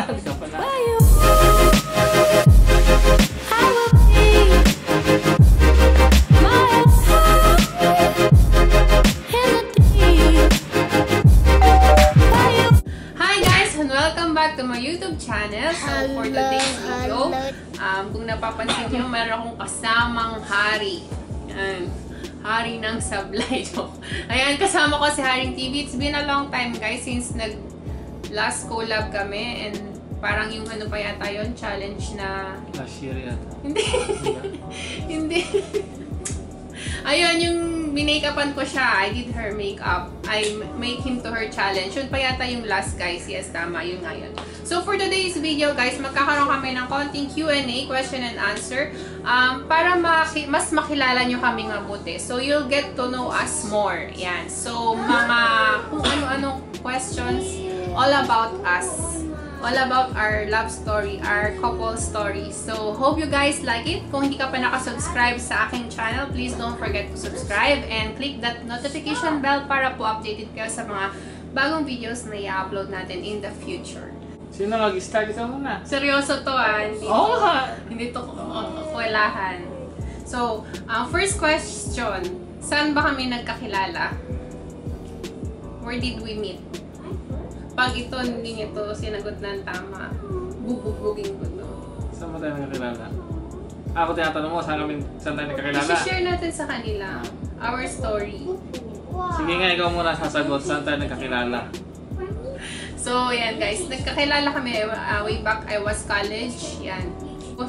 Saan ka pala? To my YouTube channel. So for today's video, kung napapansin nyo, meron akong kasamang hari. Ayan. Hari ng sablay. Ayan, kasama ko si Haring TV. It's been a long time guys since last collab kami and parang yung ano pa yata yun, challenge na... Last year yata. Hindi. Hindi. Ayun, yung binake-upan ko siya. I did her makeup. I make him to her challenge. Yun pa yata yung last guys. Yes, tama. Yun nga yun. So, for today's video guys, magkakaroon kami ng konting Q&A, question and answer, para mas makilala nyo kaming mabuti. So, you'll get to know us more. Yan. So, mga kung ano-ano questions all about us. All about our love story, our couple story. So, hope you guys like it. Kung hindi ka pa nakasubscribe sa aking channel, please don't forget to subscribe and click that notification bell para po updated kayo sa mga bagong videos na i-upload natin in the future. Sino mag-start? Ikaw muna. Seryoso to hindi to kwelahan. So, first question. Saan ba kami nagkakilala? Where did we meet? Pag ito, hindi nito sinagot ng tama, bubugugin ko no. Saan mo tayo nagkakilala? Ako tinatanong mo, saan tayo nagkakilala? I-share natin sa kanila, our story. Sige nga, ikaw muna sasagot, saan tayo nagkakilala? So, yan guys, nagkakilala kami way back I was college, yan.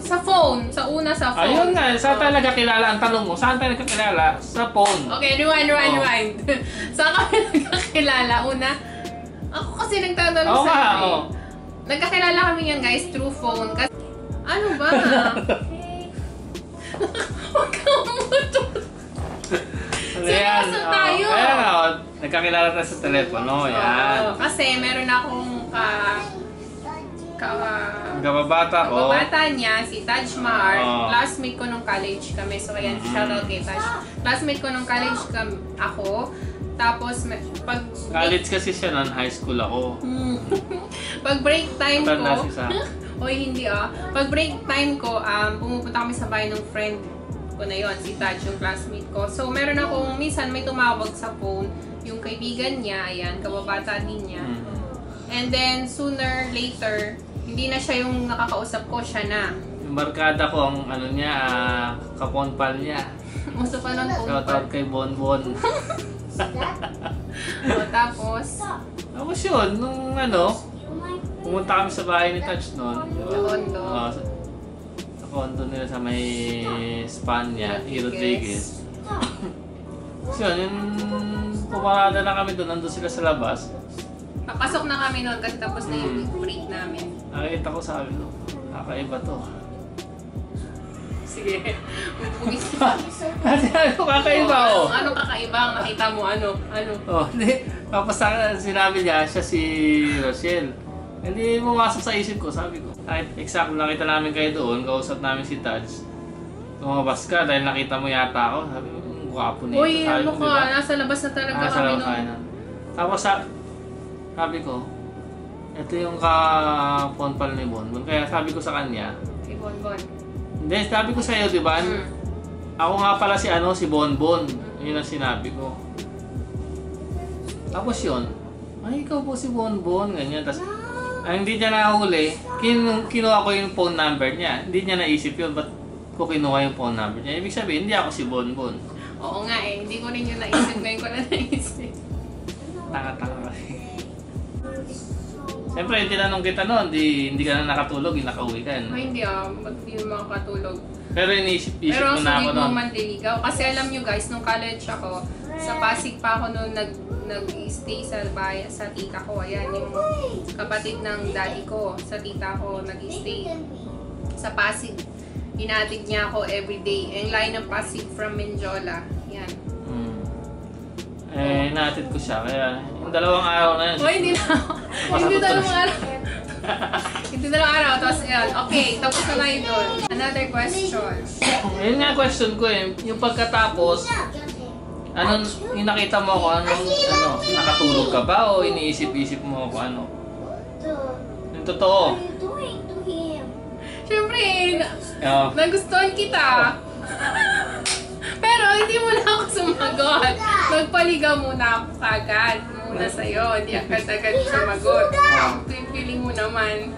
Sa phone, sa phone. Ayun nga, saan tayo nagkakilala? Ang tanong mo, saan tayo nagkakilala? Sa phone. Okay, rewind. Saan kami nagkakilala? Una, ako kasi nagtatanong sa akin. Nagkakilala kami yan guys through phone. Kasi, ano ba? Huwag kang umutot. Seryoso tayo. Ayan, nagkakilala tayo sa telepono. Yan. Kasi meron akong kababata ko. Kababata niya, si Taj Mahar. Classmate ko nung college kami. So, ayan, shoutout kay Taj. Classmate ko nung college ako. Tapos, pag... College kasi siya nun, high school ako. Pag break time ko... Oy, hindi Pag break time ko, pumupunta kami sa bahay ng friend ko na yon, si Taj, yung classmate ko. So, meron akong, minsan may tumawag sa phone, yung kaibigan niya, ayan, kababata din niya. And then, sooner, later, hindi na siya yung nakakausap ko, siya na. Yung barkada ko, ang ano niya, kaponpal niya. Uso pa nun phone. Shoutout kay Bonbon. Tapos yun, nung pumunta kami sa bahay ni Touch noon. Sa condo. Sa condo nila sa may Spanya, Rodriguez. So yun, pumarada na kami doon, nandun sila sa labas. Papasok na kami noon kasi tapos na yung break namin. Nakita ko, sabi ko, kakaiba to. Sige. Kasi kakaiba Anong kakaiba ang nakita mo? Ano? Tapos sinabi niya, siya si Rochelle. Hindi pumasok sa isip ko, sabi ko. Kahit exact nakita namin kayo doon, kausap namin si Taj. Tumabas ka dahil nakita mo yata ako. Sabi ko, ang gwapo nito. Uy, ano ka? Diba? Nasa labas na talaga kami noon. Tapos sabi ko, ito yung ka-ponpal ni Bonbon. Kaya sabi ko sa kanya, si Bonbon. Hindi, sabi ko sa'yo, di ba? Ako nga pala si Bonbon. Yun ang sinabi ko. Tapos yun, ay ikaw po si Bonbon, ganyan. Tapos, hindi niya nahuli, kinuha ko yung phone number niya. Hindi niya naisip yun, ba't ko kinuha yung phone number niya? Ibig sabihin, hindi ako si Bonbon. Oo nga hindi ko rin yun naisip. Ngayon ko na naisip. Tanga-tanga kasi. Siyempre, tinanong kita noon, hindi ka na nakatulog, nakauwi ka. Hindi ba't di makakatulog? Pero iniisip-isip mo na ako noon. Pero ang mo manliligaw. Kasi alam nyo guys, nung college ako, sa Pasig pa ako noon nag-stay sa bahay, sa tita ko. Ayan, yung kapatid ng daddy ko, sa tita ko nag-stay sa Pasig. Inaatid niya ako everyday. Ang layo ng Pasig from Menjola. Yan. Inaatid ko siya, kaya yung dalawang araw na yun. Hindi dalawang araw. Hindi dalawang araw. Tapos, yun. Okay, tapos na tayo doon. Another question. Yun nga question ko yung pagkatapos, yung nakita mo ako, nakatulog ka ba o iniisip-isip mo ako ano? Yung totoo. What are you doing to him? Siyempre, Oh. nagustuhan kita. Pero hindi mo na ako sumagot. Magpaligaw muna ako kagad. Muna sa'yo. Hindi agad-agad sumagot. Pipiling mo naman.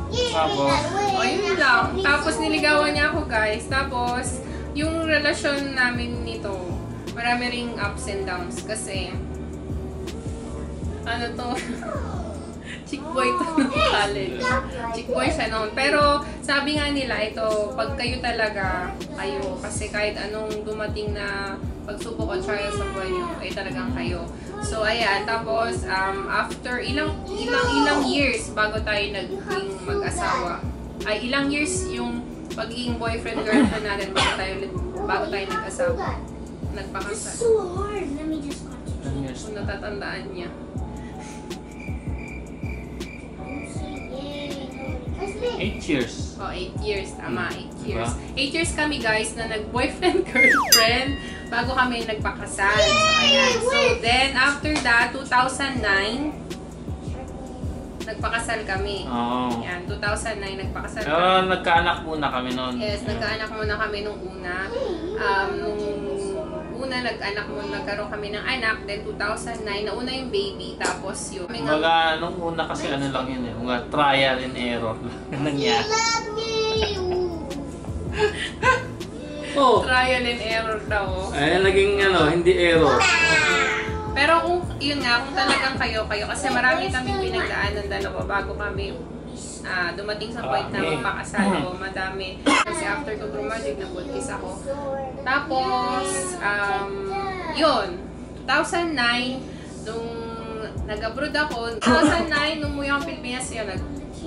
Tapos, O, yun lang. Tapos niligawan niya ako, guys. Tapos, yung relasyon namin nito, marami ring ups and downs. Kasi, ano to? Chick boy to ng college. Chick boy siya noon. Pero, sabi nga nila, ito, pag kayo talaga, kayo. Kasi kahit anong dumating na pagsubok o trials sa buhay niyo, ay talagang kayo. So, ayan. Tapos, after ilang years bago tayo naging mag-asawa. Ay, ilang years yung pagiging boyfriend-girlfriend natin bago tayo nag-asawa. It's Nagpakasal. so hard. Let me just watch it. 10 years Kung na. natatandaan niya. Yay. 8 years. Oh, 8 years. Tama, 8 years. Diba? 8 years kami, guys, na nag-boyfriend-girlfriend bago kami nagpakasal. So, ayan. So, then, after that, 2009, nagpakasal kami. Oo. Yan, 2009, nagpakasal Pero kami. nagkaanak muna kami noon. Yes, nagkaanak muna kami nung una. Nung una, nagkaroon kami ng anak. Then, 2009, nauna yung baby. Tapos, yung... Kumbaga, nung una kasi ano lang yun eh. Kumbaga, trial and error lang nangyari. Love me. Oh! Trial and error daw. Ay, naging ano, hindi error. Pero kung, yun nga, kung talagang kayo, kasi marami kaming pinagdaanan dalawa bago kami dumating sa point na magpakasal ko. Madami. Kasi after ko graduate, nabuntis ako. Tapos, yun, 2009, nung nag-abroad ako, 2009, nung umuwi akong Pilipinas, yun,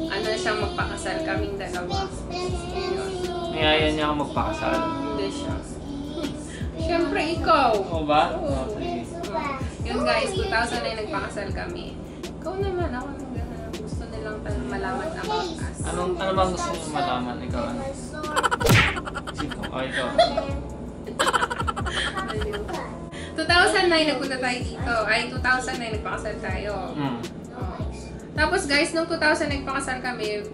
ano siyang magpakasal kaming dalawa. Yun. Niyaya niya ako magpakasal. Hindi siya. Siyempre, ikaw. Oo ba? Oo. Oh, sige. Yun guys, 2009 nagpakasal kami. Ikaw naman, ako nang gusto nilang malaman about us. Ano bang gusto mo malaman? Ikaw ano? Sino? Oh, ikaw. 2009 nagpunta tayo dito. Ay, 2009 nagpakasal tayo. Tapos guys, nung 2000 nagpakasal kami,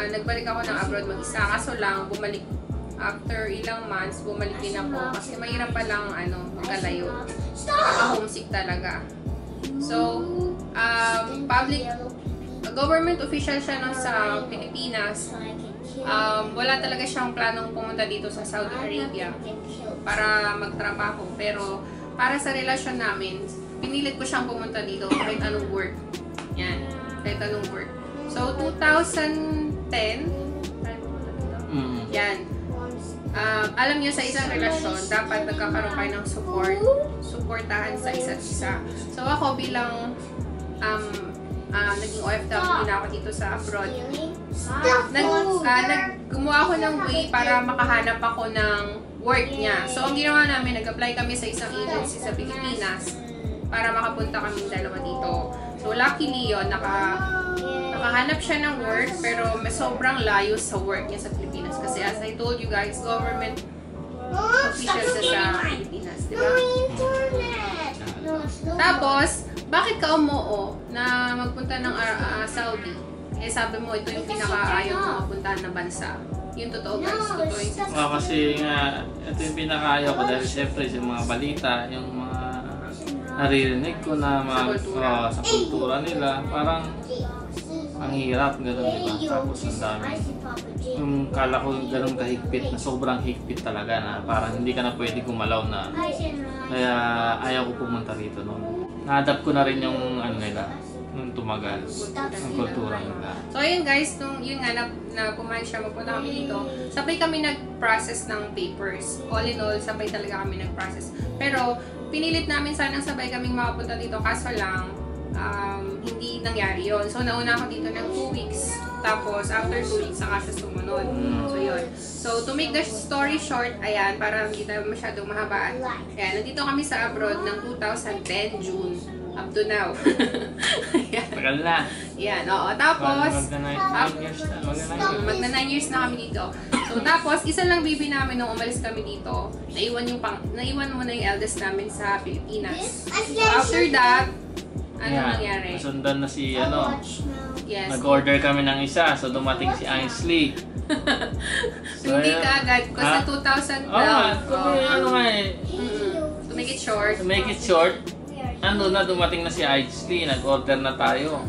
nagbalik ako ng abroad mag-isa. Kaso lang, bumalik after ilang months, bumalik din ako. Kasi mahirap palang magkalayo. Nakaka-homesick talaga. So, government official siya nun sa Pilipinas. Wala talaga siyang planong pumunta dito sa Saudi Arabia para magtrabaho. Pero, para sa relasyon namin, pinilit ko siyang pumunta dito kahit anong work. Yan, kahit anong work. So, 2010, yan. Alam niyo, sa isang relasyon, dapat nagkakaroon kayo ng supportahan sa isa't isa. So, ako bilang naging OFW na ako dito sa abroad, gumawa ako ng way para makahanap ako ng work niya. So, ang ginawa namin, nag-apply kami sa isang agency sa Pilipinas para makapunta kami dalawa dito. So, luckily yun, nakahanap siya ng work, pero may sobrang layo sa work niya sa Pilipinas. Kasi as I told you guys, government official siya sa Pilipinas, di ba? Tapos, bakit ka umuo na magpunta ng Saudi? Eh, sabi mo, ito yung pinaka-ayaw mo mapuntahan na bansa. Yung totoo guys, totoo yung Kasi nga, ito yung pinakaayaw ko dahil syempre yung mga balita, yung mga naririnig ko na sa kultura nila, parang ang hirap, gano'n, diba? Tapos ang dami. Yung kala ko gano'n kahigpit, na sobrang higpit talaga na parang hindi ka na pwede gumalaw na. Kaya ayaw ko pumunta rito noon. Na-adapt ko na rin yung ano nila, nung tumagal, ang kultura nila. So ayun guys, yun nga na pumayag siya, magpunta kami dito. Sabay kami nag-process ng papers. All in all, sabay talaga kami nag-process. Pero pinilit namin sanang sabay kaming makapunta dito, kaso lang hindi nangyari yon. So nauna ako dito ng 2 weeks. Tapos after 2 weeks, saka siya sumunod. So yun. So to make the story short, ayan, para hindi tayo masyadong mahabaan. Ayan, nandito kami sa abroad ng 2010 June. Up to now. Ayan. Tagal na. Yan, oo. Tapos, Magna 9 years na. magna 9 years na kami dito. So, tapos, isa lang baby namin nung umalis kami dito. Naiwan mo na yung eldest namin sa Pilipinas. So, after that, Ano nangyari? Nasundan na si Watch now. Yes. Nag-order kami ng isa, so dumating si Ainsley. Hindi ayan. ka agad, kasi Ha? 2012. Ano nga eh. To make it short. To make it short, ano na, dumating na si Ainsley, nag-order na tayo.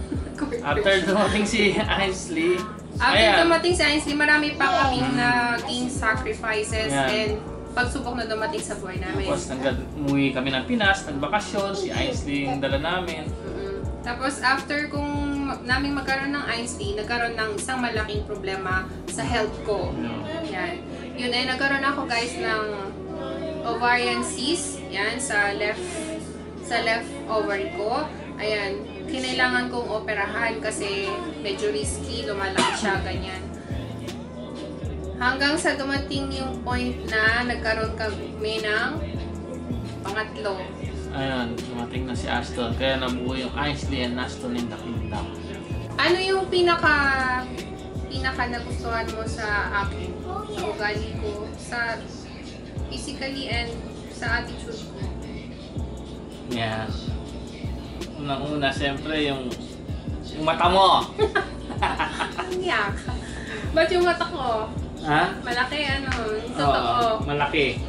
After dumating si Ainsley, After dumating si Ainsley, marami pa kaming naging sacrifices Ayan. and pagsubok na dumating sa buhay namin. Tapos umuwi kami ng Pinas, nagbakasyon, si Ainsley yung dala namin. Tapos after kung namin magkaroon ng Ainsley, nagkaroon ng isang malaking problema sa health ko. Yan. Yun ay nagkaroon ako guys ng ovarian cyst. Yan, sa left ovary ko. Ayan, kinailangan kong operahan kasi medyo risky, lumalaki siya, ganyan. Hanggang sa dumating yung point na nagkaroon kami ng pangatlo. Ayun, dumating na si Ashton. Kaya nabuo yung Ainsley and Ashton in the Kingdom. Ano yung pinaka nagustuhan mo sa akin? Sa ugali ko, sa physically and sa attitude ko? Yeah. Unang-una, siyempre, yung mata mo. Ang yak. Ba't yung mata ko? Ha? Malaki, ano? Yung totoo. Oo, malaki.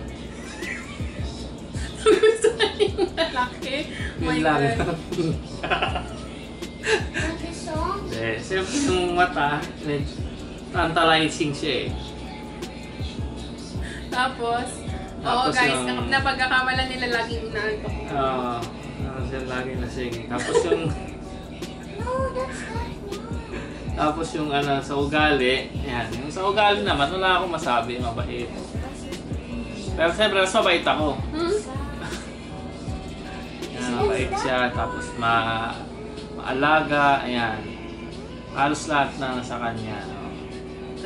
Gusto ko yung malaki. Yun My lang. God. Like a song? Siyempre, yung mata, tantalizing siya eh. Tapos, oo Tapos guys, yung- napagkakamalan nila laging inaantok ko. Oo. Siya lagi lasing. Tapos yung No, that's not me. Tapos yung sa ugali, yan. Yung sa ugali naman, wala akong masabi, mabait. Pero siyempre, mas mabait ako. Yan, mabait siya, tapos maalaga, ayan. Halos lahat na nasa kanya.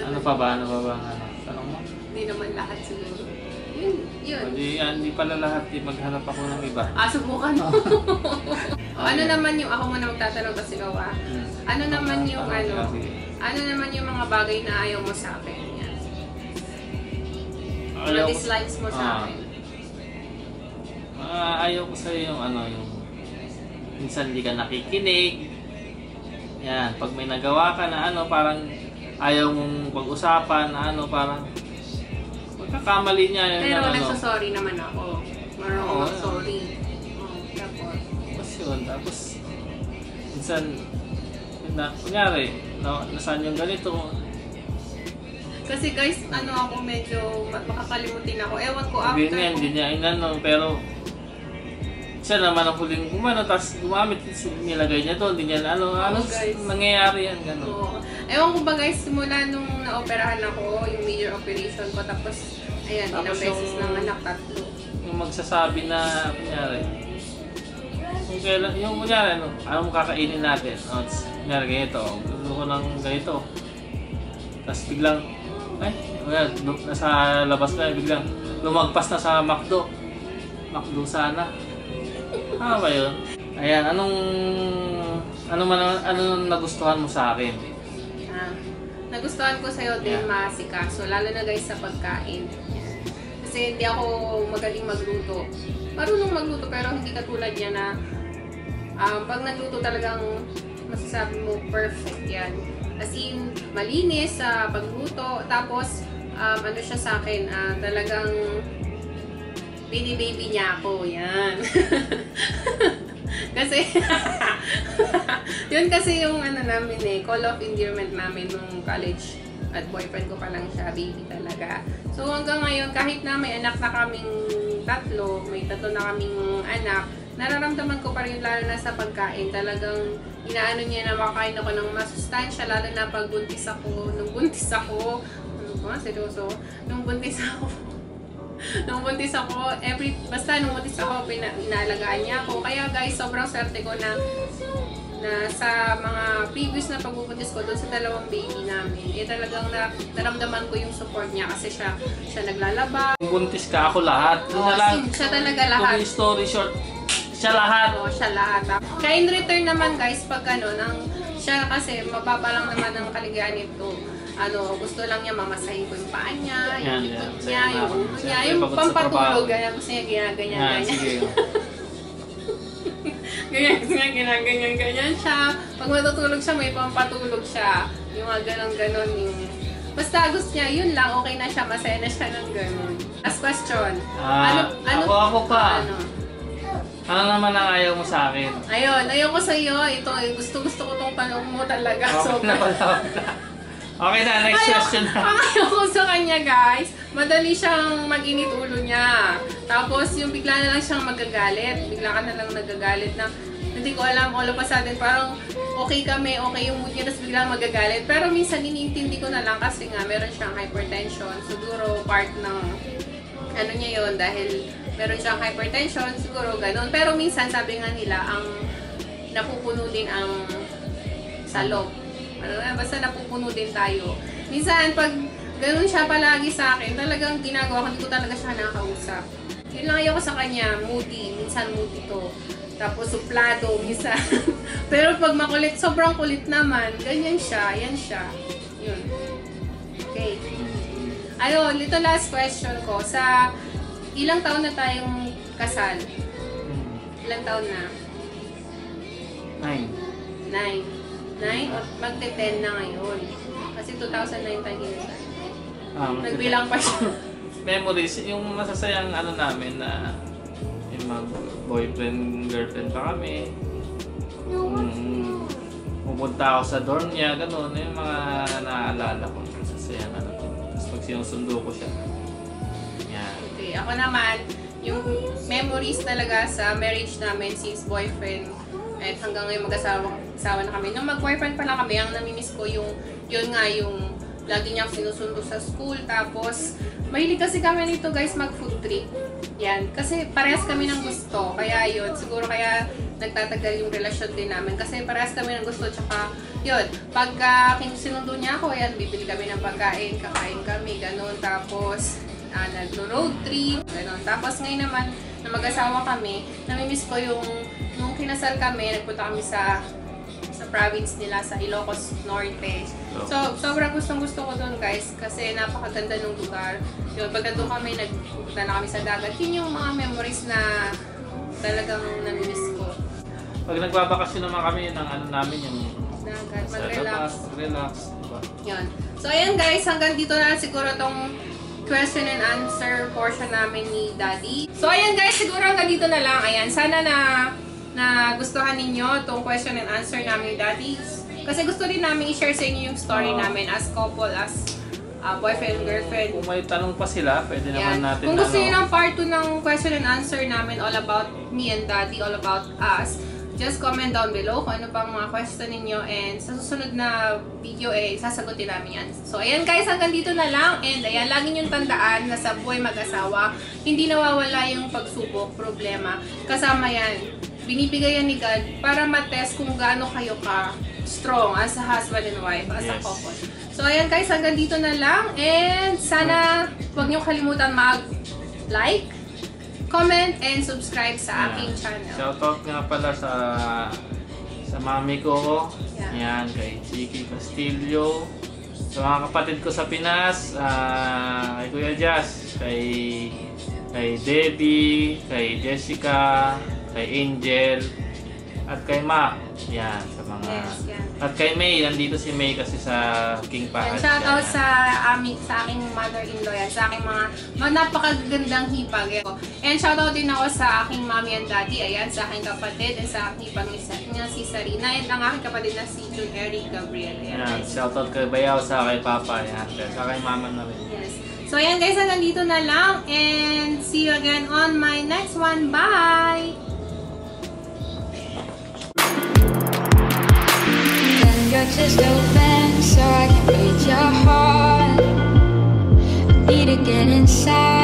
Ano pa ba? Ano ba ang tanong mo? Hindi naman lahat siguro. Yun. Hindi pala lahat, maghanap ako ng iba. Subukan mo. O, ano naman yung, ako muna magtatanong kasi gawa. Ano naman yung ano naman yung mga bagay na ayaw mo sa akin? Yan. Mga dislikes mo sa akin. Ayaw ko sa'yo yung yung minsan hindi ka nakikinig. Yan, pag may nagawa ka na parang ayaw mong pag-usapan na parang magkakamali niya yun. Pero nagsasorry naman ako. Marunong Oo, mag-sorry. Tapos, Tapos minsan kunyari, nasaan yung ganito. kasi guys, ako medyo makakalimutin ako. Ewan ko Sabihin after niya, hindi niya pero siya naman ang huling tapos gumamit, nilagay niya doon, hindi niya guys. nangyayari yan, gano'n. Oo. Ewan ko ba guys, simula nung na-operahan ako, yung major operation ko, tapos, ayan, Tapos ilang beses yung- ng anak, 3. Yung magsasabi na, kunyari, kung kailan, yung kunyari, anong kakainin natin? Kunyari, ganito, gusto ko ng ganito. Tapos biglang, nasa labas na, biglang lumagpas na sa McDo. McDo sana. Ano ba yun? Ayan, ano nagustuhan mo sa akin? Nagustuhan ko sa'yo din maasikaso, lalo na guys sa pagkain. Kasi hindi ako magaling magluto. Marunong magluto pero hindi katulad niya na pag nagluto talagang masasabi mo perfect yan. As in, malinis sa pagluto. Tapos, ano siya sa akin, talagang baby niya ako. Yan. Kasi, yun kasi yung namin call of endearment namin nung college. At boyfriend ko pa lang siya, baby talaga. So hanggang ngayon, kahit na may anak na kaming 3, may 3 na kaming anak, nararamdaman ko pa rin lalo na sa pagkain. Talagang inaano niya na makain ako ng masustansya, lalo na pag buntis ako. Nung buntis ako, seryoso, nung buntis ako, basta nung buntis ako, inaalagaan niya ako. Kaya guys, sobrang swerte ko na sa mga previous na pagbubuntis ko doon sa 2 baby namin, talagang naramdaman ko yung support niya kasi siya naglalaba. Kung buntis ka, ako lahat. Siya talaga lahat. To be story short, siya lahat. Oo, siya lahat. Kaya in return naman guys, pag siya kasi mababa lang naman ang kaligayahan nito. Gusto lang niya mamasahin ko yung paa niya, yung likod niya, yung ulo niya, yung pampatulog, gusto niya ganyan. Sige. ganyan siya. Pag matutulog siya, may pampatulog siya. Yung mga ganon-ganon yung... Basta gusto niya, yun lang, okay na siya, masaya na siya ng ganon. Last question. Ako pa. Ano? Ano naman ang ayaw mo sa akin? Ayun, ayaw ko sa'yo. Ito, gusto ko tong tanong mo talaga. Okay na pala. Okay na, next question na. Ang ayaw ko sa kanya, guys, madali siyang mag-init ulo niya. Tapos, yung bigla na lang siyang magagalit. Bigla ka na lang nagagalit na, hindi ko alam, all of a sudden, parang okay kami, okay yung mood niya, tapos bigla magagalit. Pero minsan, iniintindi ko na lang kasi nga, meron siyang hypertension. Siguro, part ng, ano niya yun, dahil meron siyang hypertension, siguro ganun. Pero minsan, sabi nga nila, ang napupuno din ang salog. Ano na, basta napupuno din tayo. Minsan, pag ganun siya palagi sa akin, talagang ginagawa ko, hindi ko talaga siya nakakausap. Yun lang ayoko sa kanya, moody. Minsan moody to. Tapos suplado, minsan. Pero pag makulit, sobrang kulit naman. Ganyan siya, yan siya. Yun. Okay. Ayun, ito last question ko. Sa ilang taon na tayong kasal? Ilang taon na? 9. 9 o magte-10 na ngayon. Kasi 2009 tayo kinasal. Nagbilang pa siya. Memories, yung masasayang ano namin na yung mag-boyfriend, girlfriend pa kami. Pupunta ako sa dorm niya, gano'n. Yung mga naaalala ko, masasayang ano. Tapos pag sinusundo ko siya. Yan. Okay, ako naman, yung memories talaga sa marriage namin since boyfriend at hanggang ngayon mag-asawa na kami. Nung mag-boyfriend pa lang kami, ang namimiss ko yung, yun nga, yung lagi niya sinusundo sa school. Tapos, mahilig kasi kami nito guys, mag-food trip. Yan. Kasi parehas kami ng gusto. Kaya yun, siguro kaya nagtatagal yung relasyon din namin. Kasi parehas kami ng gusto. Tsaka, yun, pagka sinundo niya ako, yan, bibili kami ng pagkain, kakain kami, ganun. Tapos, nag-road trip, ganun. Tapos ngayon naman, na mag-asawa kami, namimiss ko yung, nung kinasal kami, nagpunta kami sa province nila, sa Ilocos Norte. So, sobrang gustong-gusto ko doon guys, kasi napakaganda ng lugar. Yun, pagka doon kami, nagpunta na kami sa dagat, yun yung mga memories na talagang namimiss ko. Pag nagbabakasyon naman kami, ng ano namin yung dagat, mag-relax. Mag-relax, diba? Yun. So, ayan guys, hanggang dito na siguro tong question and answer portion namin ni Daddy. So, ayan guys, siguro hanggang dito na lang. Ayan, sana na gustuhan ninyo tong question and answer namin ni Daddy. Kasi gusto rin namin i-share sa inyo yung story namin as couple, as boyfriend, girlfriend. Kung may tanong pa sila, pwede naman natin. Kung gusto niyo ng part 2 ng question and answer namin all about me and Daddy, all about us, just comment down below kung ano pang mga question ninyo, and sa susunod na video sasagutin namin yan. So ayan guys, hanggang dito na lang, and ayan, lagi niyong tandaan na sa buhay mag-asawa, hindi nawawala yung pagsubok, problema, kasama yan. Binibigay yan ni God para matest kung gaano kayo strong as a husband and wife, as a couple. So ayan guys, hanggang dito na lang, and sana huwag niyo kalimutan mag-like, comment, and subscribe sa aking channel. Shoutout nga pala sa mami ko. Yeah. Yan, kay Chiki Castillo. Sa mga kapatid ko sa Pinas, kay Kuya Jazz, kay Debbie, kay Jessica, kay Angel, at kay Ma. Yan, sa mga... Yes, yan. At kay May, nandito si May kasi sa King Pahad. And shoutout sa aking mother-in-law yan, sa aking mga napakagandang hipag. And shoutout din ako sa aking mommy and daddy, ayan, sa aking kapatid, and sa aking hipag niya si Sarina, and ang aking kapatid na si Jun Eric Gabriel. Ayan, shoutout kay Bayaw, sa kay Papa, yan, sa kay Mama na rin. Yes. So ayan guys, hanggang dito na lang, and see you again on my next one. Bye! Your chest open so I can read your heart. I need to get inside.